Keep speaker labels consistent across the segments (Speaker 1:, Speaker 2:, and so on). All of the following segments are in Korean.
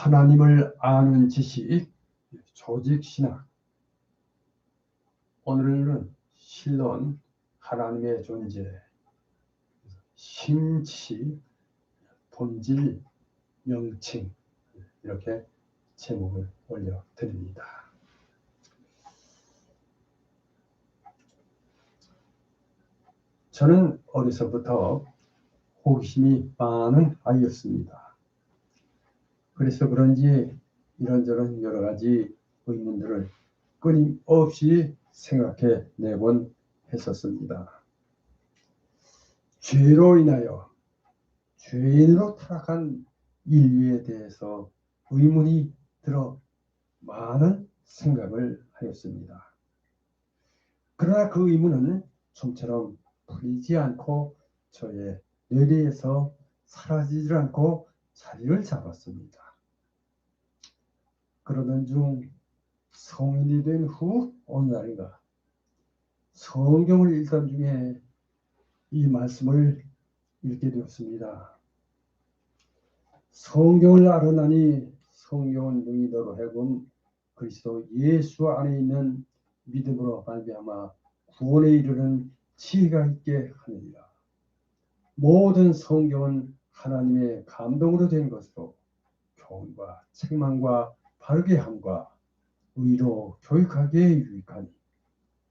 Speaker 1: 하나님을 아는 지식, 조직신학. 오늘은 신론, 하나님의 존재, 신지식, 본질, 명칭, 이렇게 제목을 올려드립니다. 저는 어려서부터 호기심이 많은 아이였습니다. 그래서 그런지 이런저런 여러 가지 의문들을 끊임없이 생각해 내곤 했었습니다. 죄로 인하여 죄인으로 타락한 인류에 대해서 의문이 들어 많은 생각을 하였습니다. 그러나 그 의문은 좀처럼 풀리지 않고 저의 뇌리에서 사라지지 않고 자리를 잡았습니다. 그러던 중 성인이 된 후 어느 날인가 성경을 읽던 중에 이 말씀을 읽게 되었습니다. 성경을 알아나니 성경은 능히 너로 하여금 그리스도 예수 안에 있는 믿음으로 말미암아 구원에 이르는 지혜가 있게 하느니라. 모든 성경은 하나님의 감동으로 된 것으로 교훈과 책망과 바르게 함과 의로 교육하기에 유익하니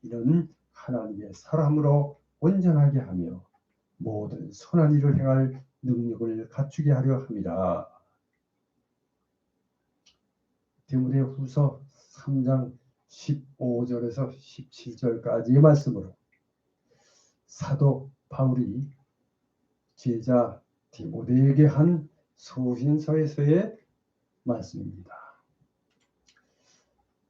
Speaker 1: 이는 하나님의 사람으로 온전하게 하며 모든 선한 일을 행할 능력을 갖추게 하려 함이라. 디모데후서 3장 15절에서 17절까지의 말씀으로 사도 바울이 제자 디모데에게 한 소신서에서의 말씀입니다.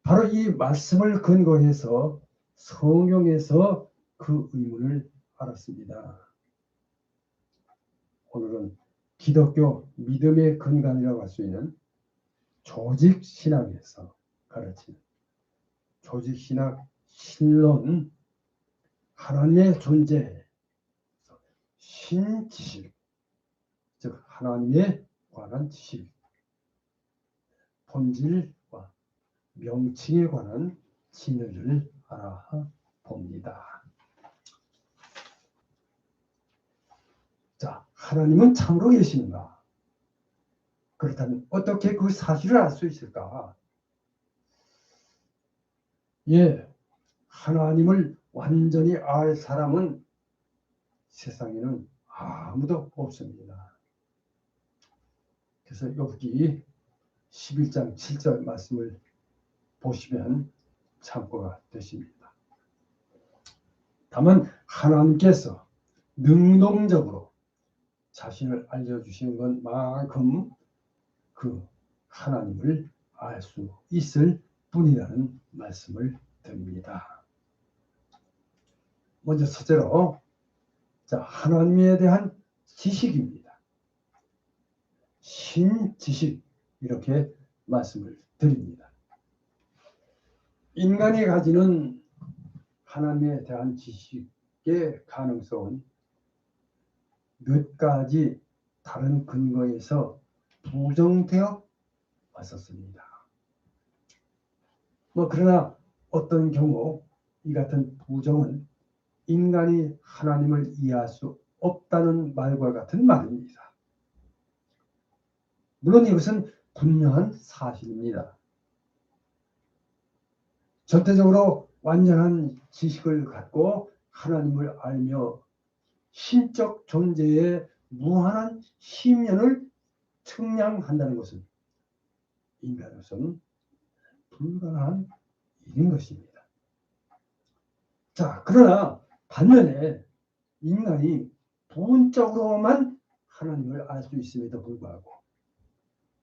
Speaker 1: 바로 이 말씀을 근거해서 성경에서 그 의문을 알았습니다. 오늘은 기독교 믿음의 근간이라고 할 수 있는 조직신학에서 가르치는 조직신학 신론, 하나님의 존재, 신지식, 즉 하나님에 관한 지식, 본질과 명칭에 관한 진리를 알아봅니다. 자, 하나님은 참으로 계시는가? 그렇다면 어떻게 그 사실을 알 수 있을까? 하나님을 완전히 알 사람은 세상에는 아무도 없습니다. 그래서 여기 11장 7절 말씀을 보시면 참고가 되십니다. 다만 하나님께서 능동적으로 자신을 알려주시는 것만큼 그 하나님을 알 수 있을 뿐이라는 말씀을 드립니다. 먼저 첫째로 하나님에 대한 지식입니다. 신지식, 이렇게 말씀을 드립니다. 인간이 가지는 하나님에 대한 지식의 가능성은 몇 가지 다른 근거에서 부정되어 왔었습니다. 그러나 어떤 경우 이 같은 부정은 인간이 하나님을 이해할 수 없다는 말과 같은 말입니다. 물론 이것은 분명한 사실입니다. 전체적으로 완전한 지식을 갖고 하나님을 알며 신적 존재의 무한한 심연을 측량한다는 것은 인간으로서는 불가능한 일인 것입니다. 그러나 반면에 인간이 부분적으로만 하나님을 알 수 있음에도 불구하고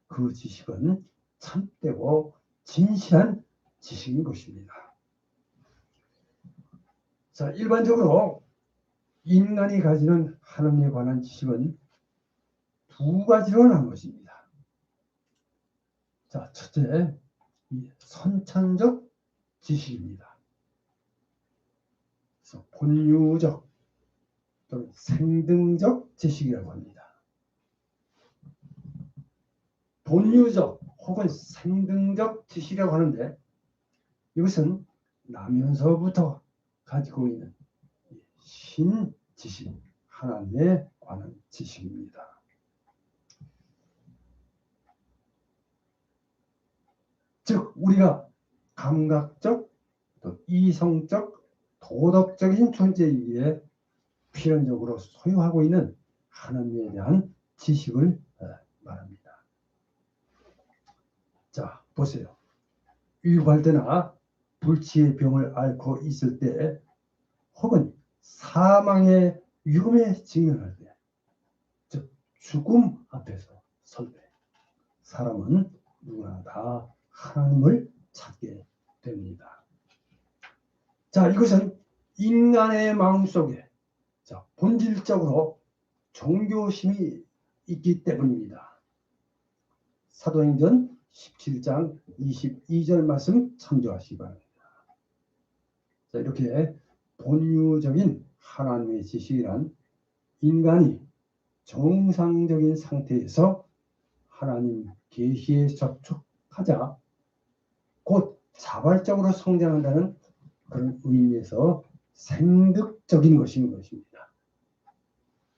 Speaker 1: 그 지식은 참되고 진실한 지식인 것입니다. 일반적으로 인간이 가지는 하나님에 관한 지식은 두 가지로 나눈 것입니다. 첫째, 선천적 지식입니다. 그래서 본유적 또는 생등적 지식이라고 합니다. 본유적, 혹은 생등적 지식이라고 하는데 이것은 나면서부터 가지고 있는 신지식, 하나님에 관한 지식입니다. 즉 우리가 감각적, 또 이성적, 도덕적인 존재이기에 필연적으로 소유하고 있는 하나님에 대한 지식을 말합니다. 자, 보세요. 유급할 때나 불치의 병을 앓고 있을 때 혹은 사망의 위험에 직면할 때, 즉 죽음 앞에서 설 때 사람은 누구나 다 하나님을 찾게 됩니다. 자, 이것은 인간의 마음속에 본질적으로 종교심이 있기 때문입니다. 사도행전 17장 22절 말씀 참조하시기 바랍니다. 자, 이렇게 본유적인 하나님의 지식이란 인간이 정상적인 상태에서 하나님 계시에 접촉하자 곧 자발적으로 성장한다는 그런 의미에서 생득적인 것인 것입니다.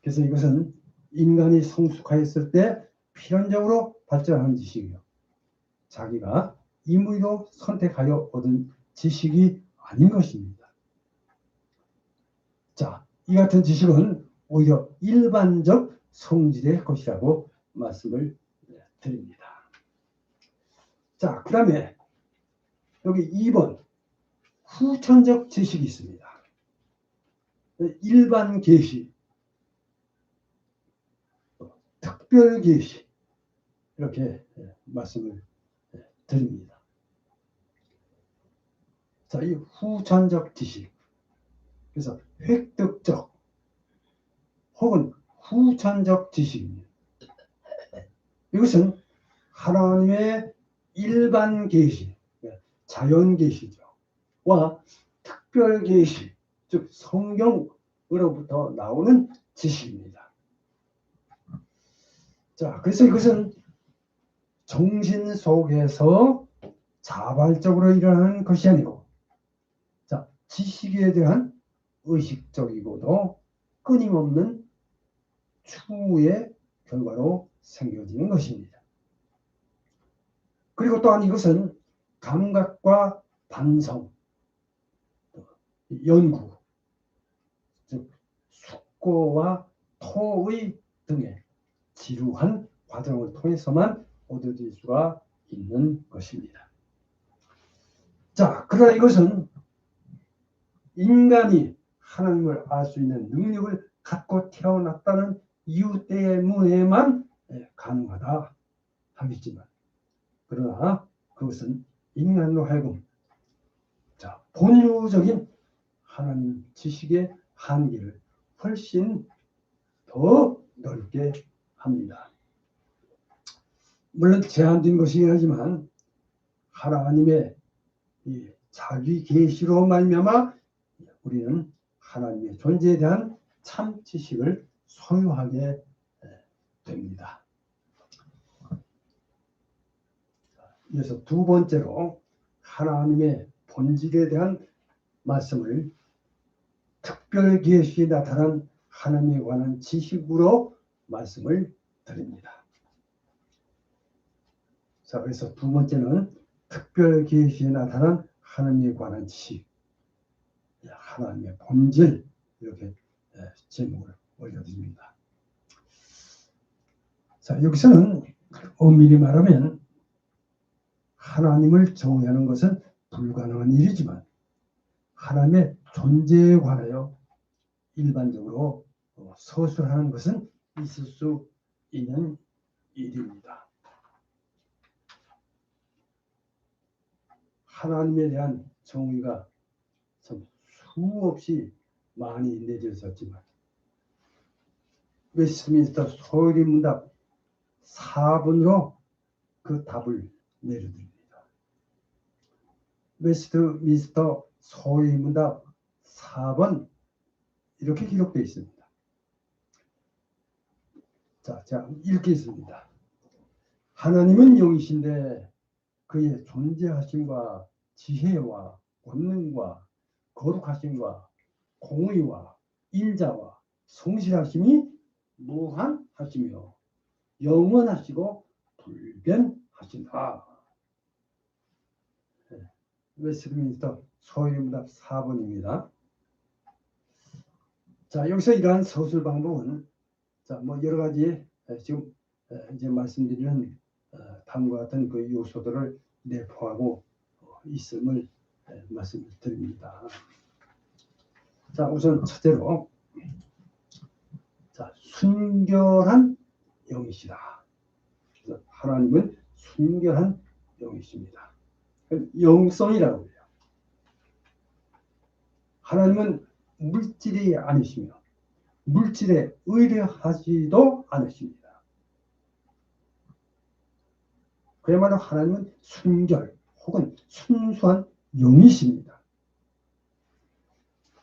Speaker 1: 그래서 이것은 인간이 성숙하였을 때 필연적으로 발전하는 지식이요, 자기가 임의로 선택하여 얻은 지식이 아닌 것입니다. 자, 이 같은 지식은 오히려 일반적 성질의 것이라고 말씀을 드립니다. 자, 그 다음에 여기 2번 후천적 지식이 있습니다. 일반 계시, 특별 계시, 이렇게 말씀을 드립니다. 자, 이 후천적 지식, 그래서 획득적 혹은 후천적 지식입니다. 이것은 하나님의 일반 계시, 자연 계시죠, 와 특별 계시, 즉 성경으로부터 나오는 지식입니다. 자, 그래서 이것은 정신 속에서 자발적으로 일어나는 것이 아니고, 자, 지식에 대한 의식적이고도 끊임없는 추구의 결과로 생겨지는 것입니다. 그리고 또한 이것은 감각과 반성, 연구, 즉 숙고와 토의 등의 지루한 과정을 통해서만 얻어질 수가 있는 것입니다. 자, 그러나 이것은 인간이 하나님을 알 수 있는 능력을 갖고 태어났다는 이유 때문에만 가능하다 하겠지만, 그러나 그것은 인간으로 하여금 본유적인 하나님 지식의 한계를 훨씬 더 넓게 합니다. 물론 제한된 것이긴 하지만 하나님의 이 자기 계시로 말미암아 우리는 하나님의 존재에 대한 참 지식을 소유하게 됩니다. 이어서 두 번째로 하나님의 본질에 대한 말씀을 특별 계시에 나타난 하나님에 관한 지식으로 말씀을 드립니다. 자, 그래서 두 번째는 특별 계시에 나타난 하나님에 관한 지식, 하나님의 본질, 이렇게 제목을 올려드립니다. 자, 여기서는 엄밀히 말하면 하나님을 정의하는 것은 불가능한 일이지만 하나님의 존재에 관하여 일반적으로 서술하는 것은 있을 수 있는 일입니다. 하나님에 대한 정의가 참 수없이 많이 내려졌지만 웨스트민스터 소요리 문답 4번으로 그 답을 내려드립니다. 웨스트민스터 소요리 문답 4번 이렇게 기록되어 있습니다. 자, 읽겠습니다. 하나님은 영이신데 그의 존재하심과 지혜와 권능과 거룩하심과 공의와 인자와 성실하심이 무한하시며 영원하시고 불변하신다. 웨스트민스터 소위문답 4번입니다. 자, 여기서 이러한 서술 방법은 뭐 여러 가지 지금 이제 말씀드리는 다음과 같은 그 요소들을 내포하고 있음을 말씀을 드립니다. 자, 우선 첫째로 순결한 영이시다. 하나님은 순결한 영이십니다. 영성이라고 해요. 하나님은 물질이 아니시며 물질에 의뢰하지도 않으십니다. 그야말로 하나님은 순결 혹은 순수한 영이십니다.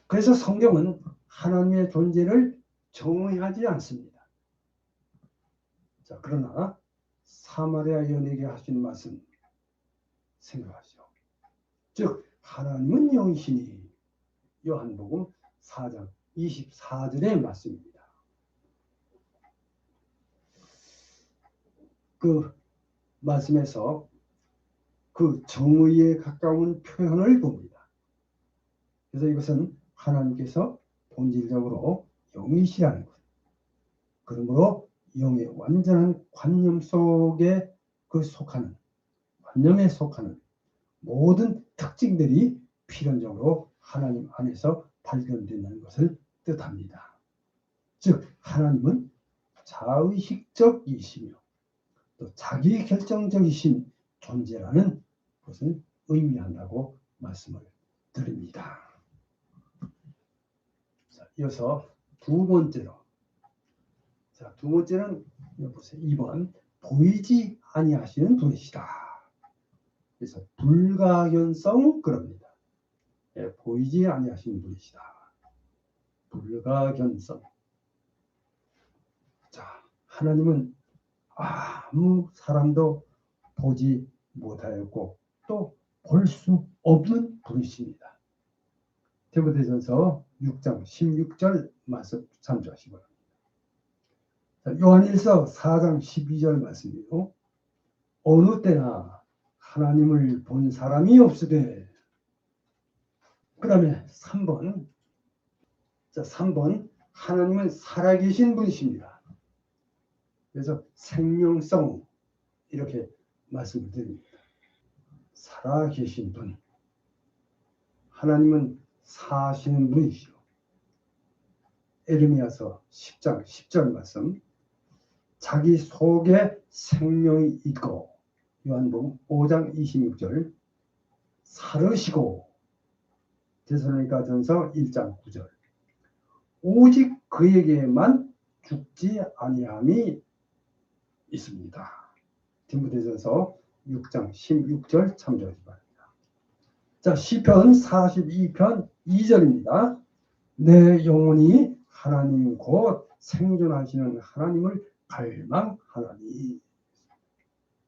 Speaker 1: 그래서 성경은 하나님의 존재를 정의하지 않습니다. 자, 그러나 사마리아 여인에게 하신 말씀 생각하시오. 즉 하나님은 영이시니 요한복음 4장 24절의 말씀입니다. 그 말씀에서 그 정의에 가까운 표현을 봅니다. 그래서 이것은 하나님께서 본질적으로 영이시라는 것. 그러므로 영의 완전한 관념 속에 관념에 속하는 모든 특징들이 필연적으로 하나님 안에서 발견된다는 것을 뜻합니다. 즉 하나님은 자의식적이시며 또 자기결정적이신 존재라는 것을 의미한다고 말씀을 드립니다. 자, 이어서 두 번째는 보세요. 2번 보이지 아니하시는 분이시다. 그래서 불가견성 그럽니다. 보이지 아니하시는 분이시다. 불가견성. 자, 하나님은 아무 사람도 보지 못하였고 또 볼 수 없는 분이십니다. 디모데전서 6장 16절 말씀 참조하시기 바랍니다. 요한일서 4장 12절 말씀이요. 어느 때나 하나님을 본 사람이 없으되. 그 다음에 3번. 3번 하나님은 살아계신 분이십니다. 그래서 생명성 이렇게 말씀을 드립니다. 살아계신 분. 하나님은 사시는 분이시오. 에르미야서 10장 10절 말씀. 자기 속에 생명이 있고 요한복음 5장 26절 살으시고 데살로니가전서 1장 9절 오직 그에게만 죽지 아니함이 있습니다. 디모데전서 6장 16절 참조하기 바랍니다. 자, 시편 42편 2절입니다. 내 영혼이 하나님 곧 생존하시는 하나님을 갈망하나니.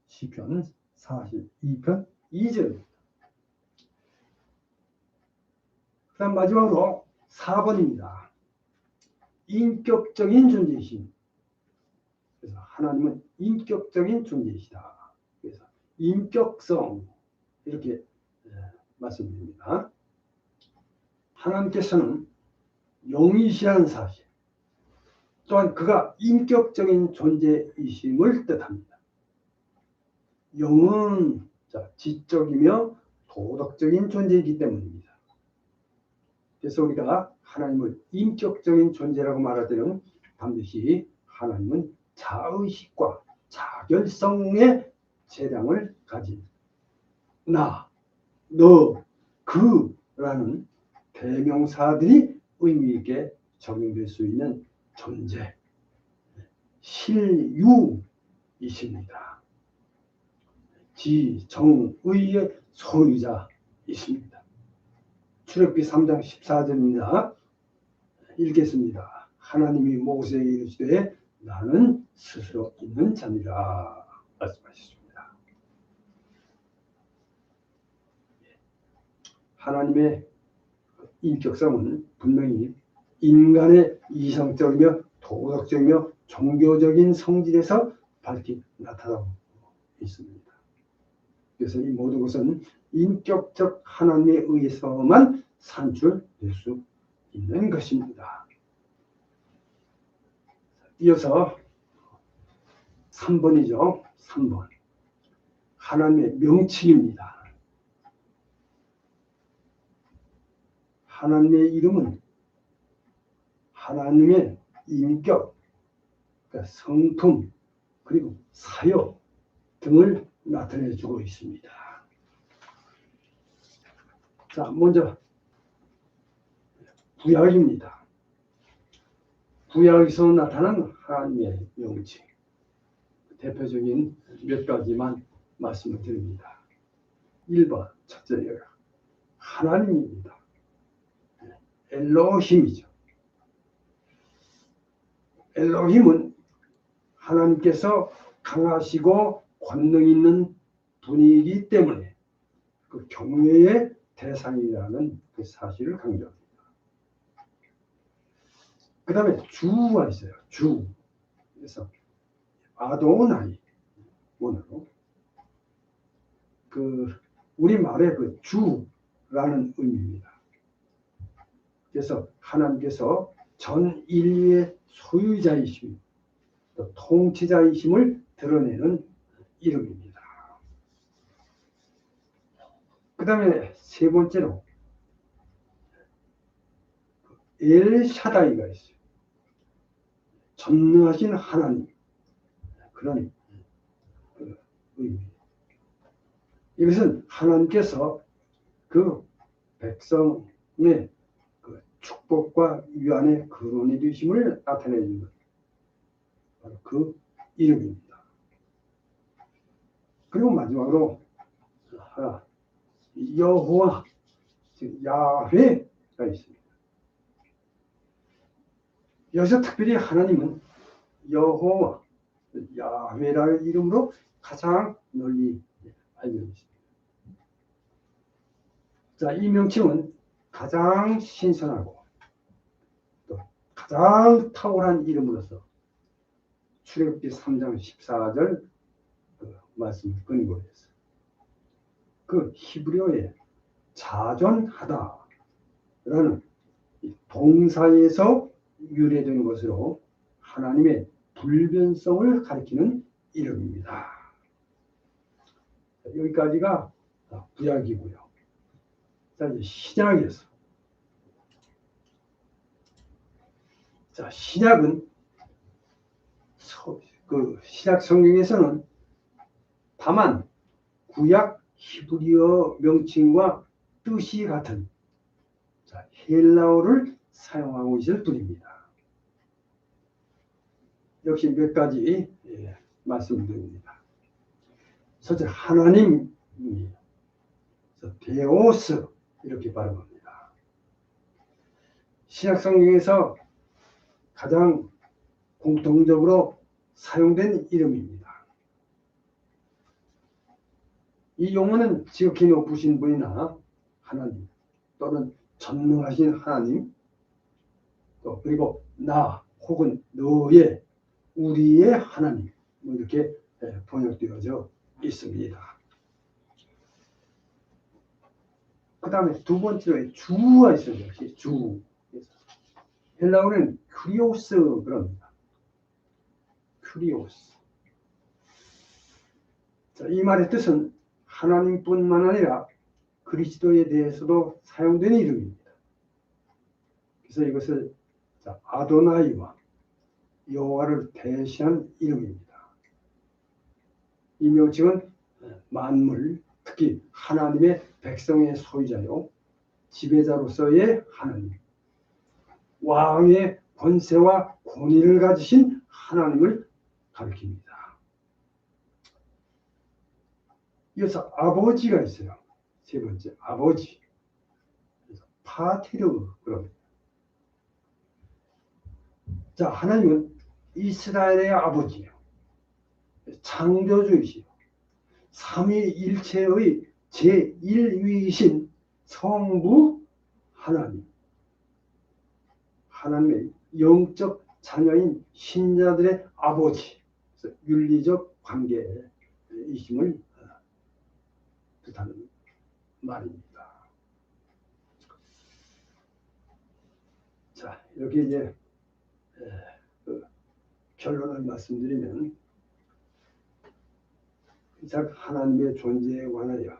Speaker 1: 시편 42편 2절입니다. 그 다음 마지막으로 4번입니다. 인격적인 존재이신. 그래서 하나님은 인격적인 존재이시다. 그래서 인격성 이렇게 말씀드립니다. 하나님께서는 영이시라는 사실, 또한 그가 인격적인 존재이심을 뜻합니다. 영은 지적이며 도덕적인 존재이기 때문입니다. 그래서 우리가 하나님을 인격적인 존재라고 말할 때는 반드시 하나님은 자의식과 자결성의 재량을 가진 나, 너, 그라는 대명사들이 의미 있게 적용될 수 있는 존재, 실유이십니다. 지정의의 소유자이십니다. 출애굽기 3장 14절입니다. 읽겠습니다. 하나님이 모세에게 이르시되 나는 스스로 있는 자니라. 말씀하셨습니다. 하나님의 인격성은 분명히 인간의 이성적이며 도덕적이며 종교적인 성질에서 밝히 나타나고 있습니다. 그래서 이 모든 것은 인격적 하나님에 의해서만 산출될 수 있는 것입니다. 이어서 3번이죠. 3번. 하나님의 명칭입니다. 하나님의 이름은 하나님의 인격, 그러니까 성품, 그리고 사역 등을 나타내주고 있습니다. 자, 먼저 구약입니다. 구약에서 나타난 하나님의 명칭. 대표적인 몇 가지만 말씀을 드립니다. 1번, 첫째가 하나님입니다. 엘로힘이죠. 엘로힘은 하나님께서 강하시고 권능 있는 분이기 때문에 그 경외의 대상이라는 그 사실을 강조합니다. 그 다음에 주가 있어요. 주. 그래서 아도나이 원어로 그 우리말의 그 주라는 의미입니다. 그래서 하나님께서 전 인류의 소유자이심, 또 통치자이심을 드러내는 이름입니다. 그 다음에 세 번째로 엘샤다이가 있어요. 전능하신 하나님, 그런 의미입니다. 이것은 하나님께서 그 백성의 그 축복과 위안의 근원이 되심을 나타내는 것, 바로 그 이름입니다. 그리고 마지막으로 여호와, 즉 야훼가 있습니다. 여기서 특별히 하나님은 여호와, 야훼라는 이름으로 가장 널리 알려져 있습니다. 자, 이 명칭은 가장 신선하고 또 가장 탁월한 이름으로서 출애굽기 3장 14절 그 말씀을 근거로 해서 그 히브리어의 자존하다라는 동사에서 유래된 것으로 하나님의 불변성을 가리키는 이름입니다. 여기까지가 구약이고요. 자, 이제 신약에서. 자, 신약은 그 신약 성경에서는 다만 구약 히브리어 명칭과 뜻이 같은 헬라어를 사용하고 있을 뿐입니다. 역시 몇 가지 말씀드립니다. 첫째, 하나님, 데오스 이렇게 발음합니다. 신약 성경에서 가장 공통적으로 사용된 이름입니다. 이 용어는 지극히 높으신 분이나 하나님 또는 전능하신 하나님 또 그리고 나 혹은 너의 우리의 하나님 이렇게 번역되어져 있습니다. 그 다음에 두 번째로 주가 있어요. 역시 주. 헬라어는 큐리오스 그럽니다. 큐리오스. 자, 이 말의 뜻은 하나님뿐만 아니라 그리스도에 대해서도 사용되는 이름입니다. 그래서 이것을 아도나이와 여호와를 대시한 이름입니다. 이 명칭은 만물, 특히 하나님의 백성의 소유자요, 지배자로서의 하나님, 왕의 권세와 권위를 가지신 하나님을 가리킵니다. 이어서 아버지가 있어요. 세 번째, 아버지. 파테르 그럽니다. 자, 하나님은 이스라엘의 아버지예요. 창조주이시요 삼위일체의 제1위이신 성부 하나님, 하나님의 영적 자녀인 신자들의 아버지, 윤리적 관계이심을 뜻하는 말입니다. 자, 이렇게 이제 결론을 말씀드리면, 작 하나님의 존재에 관하여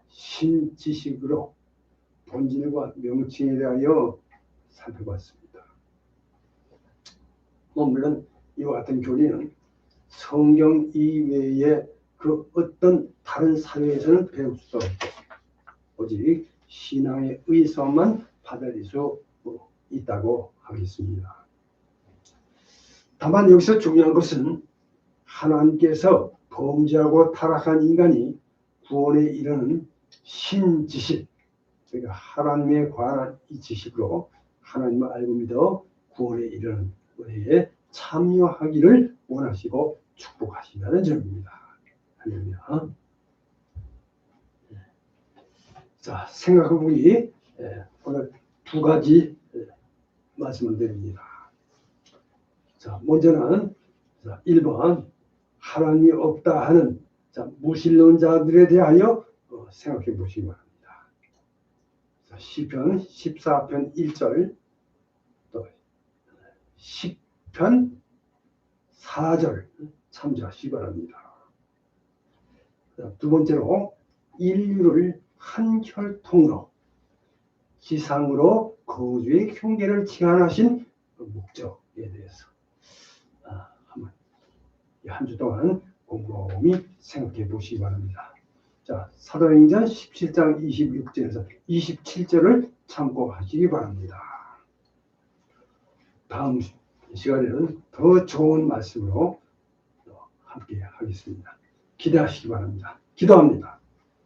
Speaker 1: 신지식으로 본질과 명칭에 대하여 살펴봤습니다. 물론 이와 같은 교리는 성경 이외에 그 어떤 다른 사회에서는 배울 수 없고 오직 신앙의 의성만 받아들일 수 있다고 하겠습니다. 다만 여기서 중요한 것은 하나님께서 범죄하고 타락한 인간이 구원에 이르는 신지식, 그러니까 하나님에 관한 이 지식으로 하나님을 알고 믿어 구원에 이르는 은혜에 참여하기를 원하시고 축복하신다는 점입니다. 할렐루야. 자, 생각해보기 오늘 두 가지 말씀을 드립니다. 자, 먼저는 1번 하나님이 없다 하는 무신론자들에 대하여 생각해 보시기 바랍니다. 시편 14편 1절 또 10편 4절 참조하시기 바랍니다. 두 번째로 인류를 한 혈통으로 지상으로 거주의 흉계를 칭하신 목적에 대해서 한번 한 주 동안 곰곰이 생각해 보시기 바랍니다. 자, 사도행전 17장 26절에서 27절을 참고하시기 바랍니다. 다음 시간에는 더 좋은 말씀으로 함께 하겠습니다. 기대하시기 바랍니다. 기도합니다.